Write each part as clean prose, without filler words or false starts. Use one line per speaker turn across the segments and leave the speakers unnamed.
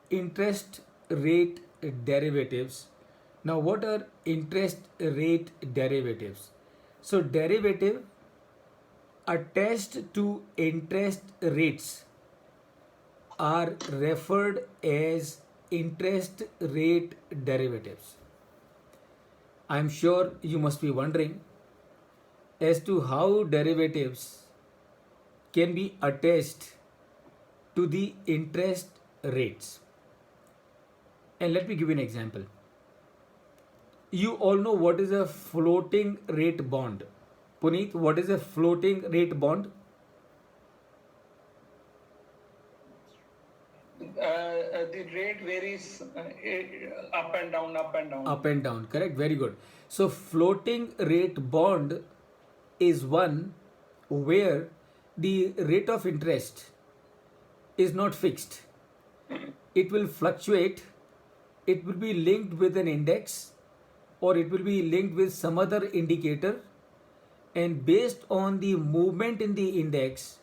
interest rate derivatives. Now, what are interest rate derivatives? So, derivative attached to interest rates are referred as interest rate derivatives. I'm sure you must be wondering as to how derivatives can be attached to the interest rates. And let me give you an example. You all know what is a floating rate bond. Puneet, what is a floating rate bond?
The rate varies up and down, up and down.
Up and down, correct? Very good. So, floating rate bond is one where the rate of interest is not fixed. It will fluctuate, it will be linked with an index, or it will be linked with some other indicator, and based on the movement in the index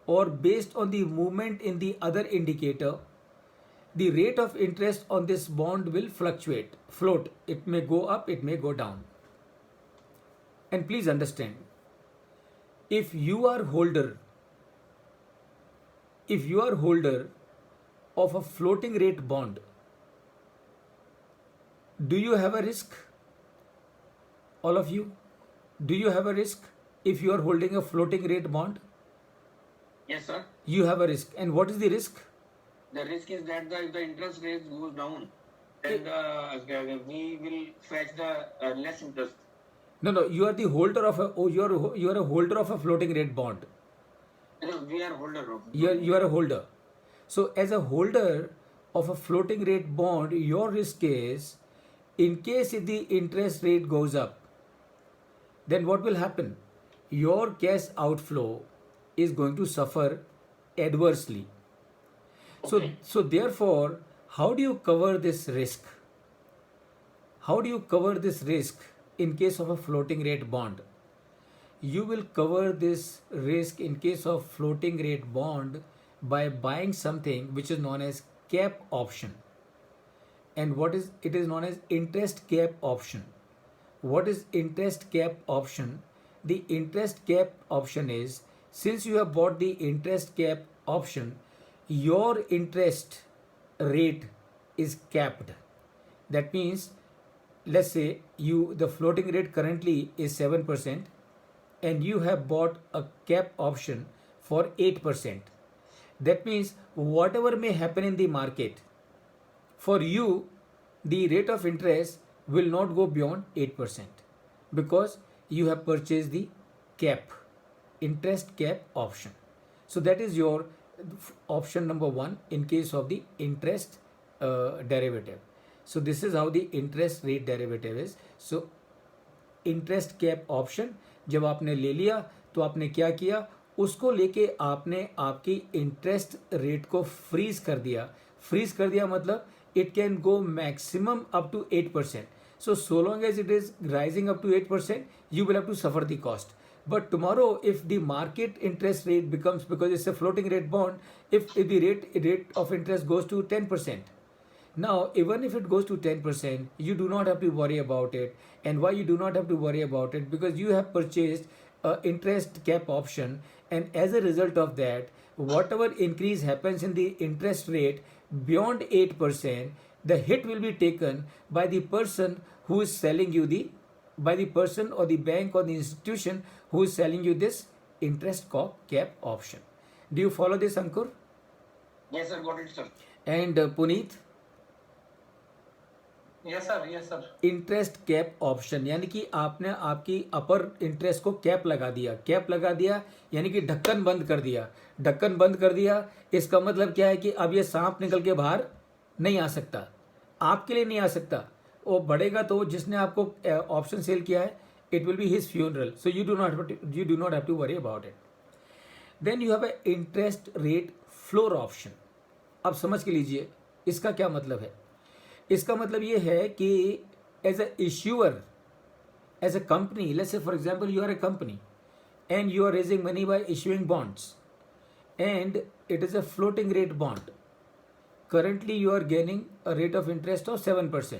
or based on the movement in the other indicator, the rate of interest on this bond will float. It may go up, it may go down. And please understand, if you are holder, if you are holder of a floating rate bond, do you have a risk? All of you, do you have a risk if you are holding a floating rate bond?
Yes, sir.
You have a risk. And what is the risk?
The risk is that if the interest rate goes down, then we will fetch the less interest.
No, you are the holder of a, you are a holder of a floating rate bond.
No, we are holder of.
You are a holder. So as a holder of a floating rate bond, your risk is, in case if the interest rate goes up, then what will happen? Your cash outflow is going to suffer adversely.
Okay.
So therefore, how do you cover this risk? How do you cover this risk in case of a floating rate bond? You will cover this risk in case of floating rate bond by buying something which is known as cap option. And what is it is known as interest cap option. What is interest cap option? The interest cap option is, since you have bought the interest cap option, your interest rate is capped. That means, let's say the floating rate currently is 7% and you have bought a cap option for 8%. That means whatever may happen in the market, for you the rate of interest will not go beyond 8% because you have purchased the cap, interest cap option. So that is your option number one in case of the interest derivative. So this is how the interest rate derivative is. So interest cap option जब आपने ले लिया तो आपने क्या किया, उसको लेके आपने आपकी इंटरेस्ट रेट को फ्रीज कर दिया. फ्रीज कर दिया मतलब it can go maximum up to 8%. So long as it is rising up to 8%, you will have to suffer the cost. But tomorrow, if the market interest rate becomes, because it's a floating rate bond, if the rate of interest goes to 10%, now even if it goes to 10%, you do not have to worry about it. And why you do not have to worry about it? Because you have purchased a interest cap option, and as a result of that, whatever increase happens in the interest rate beyond 8%, the hit will be taken by the person who is selling you the, by the person or the bank or the institution who is selling you this interest cap option. Do you follow this, Ankur?
Yes, sir. Got it, sir.
And Puneet?
Yes, sir. Yes, sir.
Interest cap option यानी कि आपने आपकी अपर interest को cap लगा दिया. Cap लगा दिया यानी कि ढक्कन बंद कर दिया. ढक्कन बंद कर दिया इसका मतलब क्या है कि अब ये सांप निकल के बाहर नहीं आ सकता, आपके लिए नहीं आ सकता. वो बढ़ेगा तो जिसने आपको ऑप्शन सेल किया है, it will be his funeral. So you do not have to worry about it. Then you have a interest rate floor option. अब समझ के लीजिए इसका क्या मतलब है. इसका मतलब ये है कि as a issuer, as a company, let's say for example you are a company and you are raising money by issuing bonds and it is a floating rate bond currently you are gaining a rate of interest of 7%.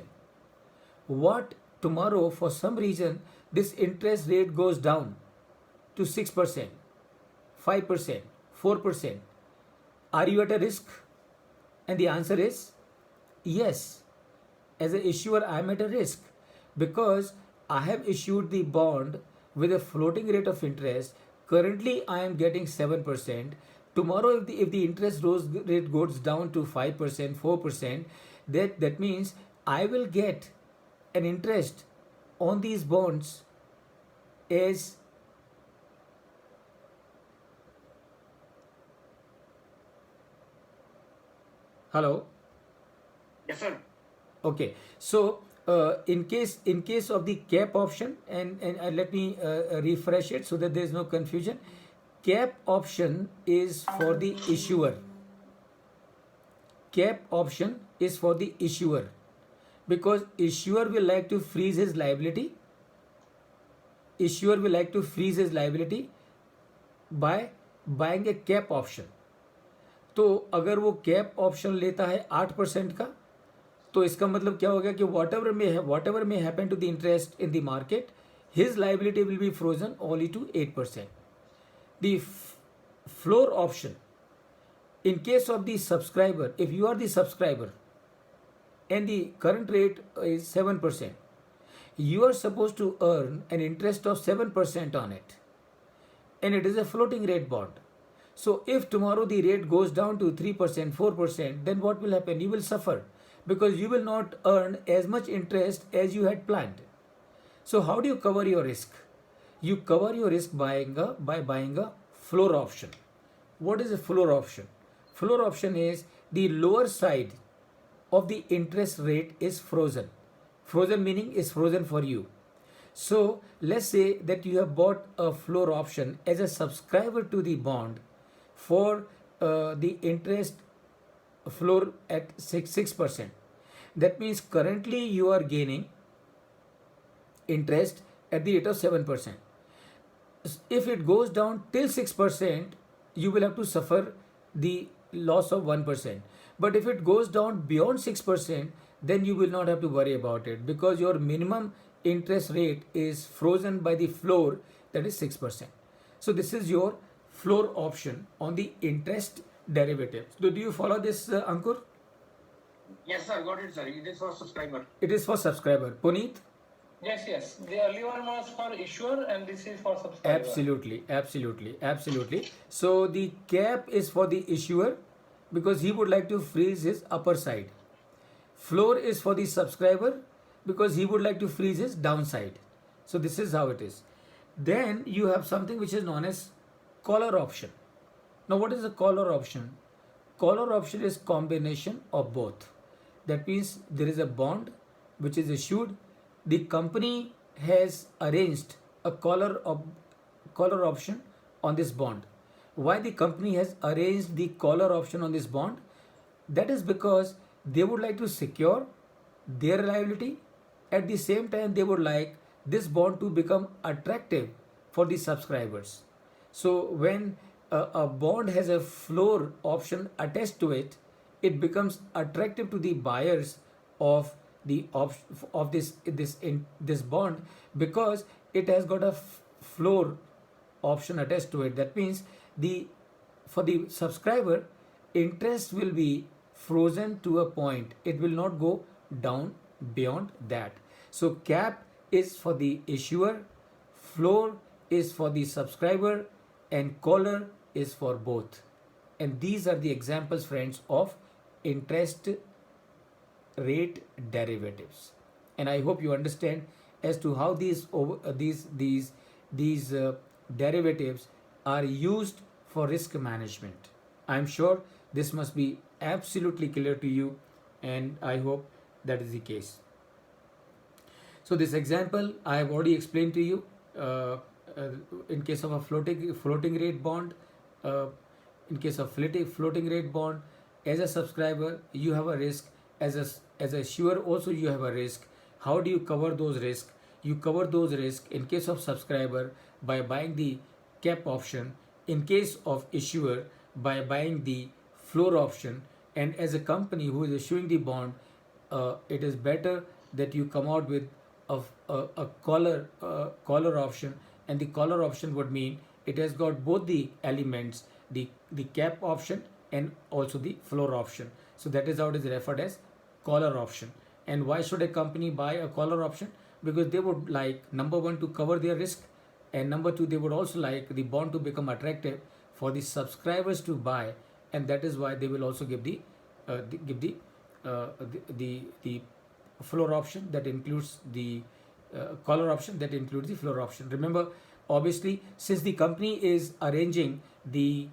What tomorrow, for some reason, this interest rate goes down to 6%, 5%, 4%? Are you at a risk? And the answer is yes. As an issuer, I am at a risk because I have issued the bond with a floating rate of interest. Currently, I am getting 7%. Tomorrow, if the interest rate goes down to 5%, 4%, that means I will get an interest on these bonds as hello.
Yes, sir.
Okay, so in case of the cap option, and let me refresh it so that there is no confusion. Cap option is for the issuer. Cap option is for the issuer because issuer will like to freeze his liability. Issuer will like to freeze his liability by buying a cap option. तो अगर वो cap option लेता है 8% का, तो इसका मतलब क्या हो गया कि whatever may happen to the interest in the market, his liability will be frozen only to 8%. The floor option, in case of the subscriber, if you are the subscriber and the current rate is 7%, you are supposed to earn an interest of 7% on it, and it is a floating rate bond. So if tomorrow the rate goes down to 3%, 4%, then what will happen? You will suffer because you will not earn as much interest as you had planned. So how do you cover your risk? You cover your risk by buying a floor option. What is a floor option? Floor option is the lower side of the interest rate is frozen. Frozen meaning is frozen for you. So let's say that you have bought a floor option as a subscriber to the bond for the interest floor at 6%. That means currently you are gaining interest at the rate of 7%. If it goes down till 6%, you will have to suffer the loss of 1%. But if it goes down beyond 6%, then you will not have to worry about it because your minimum interest rate is frozen by the floor, that is 6%. So this is your floor option on the interest derivatives. So do you follow this, Ankur?
Yes, sir. Got it, sir. It is for subscriber.
It is for subscriber. Puneet?
Yes. The earlier one was for issuer and this is for subscriber.
Absolutely. So the cap is for the issuer because he would like to freeze his upper side. Floor is for the subscriber because he would like to freeze his downside. So this is how it is. Then you have something which is known as collar option. Now what is a collar option? Collar option is combination of both. That means there is a bond which is issued. The company has arranged a collar option on this bond. Why the company has arranged the collar option on this bond? That is because they would like to secure their liability. At the same time, they would like this bond to become attractive for the subscribers. So when a bond has a floor option attached to it, it becomes attractive to the buyers of this bond because it has got a floor option attached to it. That means for the subscriber, interest will be frozen to a point. It will not go down beyond that. So cap is for the issuer, floor is for the subscriber, and collar is for both. And these are the examples, friends, of interest rate derivatives. And I hope you understand as to how these derivatives are used for risk management. I am sure this must be absolutely clear to you, and I hope that is the case. So this example I have already explained to you. In case of a floating rate bond, in case of floating rate bond, as a subscriber you have a risk, as a issuer also you have a risk. How do you cover those risks? You cover those risks in case of subscriber by buying the cap option, in case of issuer by buying the floor option, And as a company who is issuing the bond, it is better that you come out with a collar option, and the collar option would mean it has got both the elements, the cap option and also the floor option. So that is how it is referred as collar option. And why should a company buy a collar option? Because they would like, number one, to cover their risk, and number two, they would also like the bond to become attractive for the subscribers to buy, and that is why they will also give the floor option that includes the collar option that includes the floor option. Remember, obviously, since the company is arranging the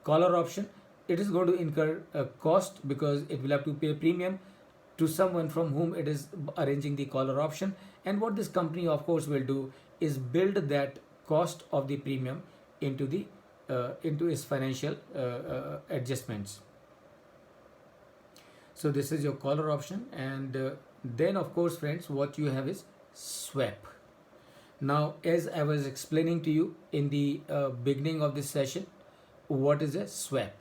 collar option, it is going to incur a cost because it will have to pay a premium to someone from whom it is arranging the collar option. And what this company of course will do is build that cost of the premium into the into its financial adjustments. So this is your collar option. And then of course friends, what you have is swap. Now, as I was explaining to you in the beginning of this session, what is a swap?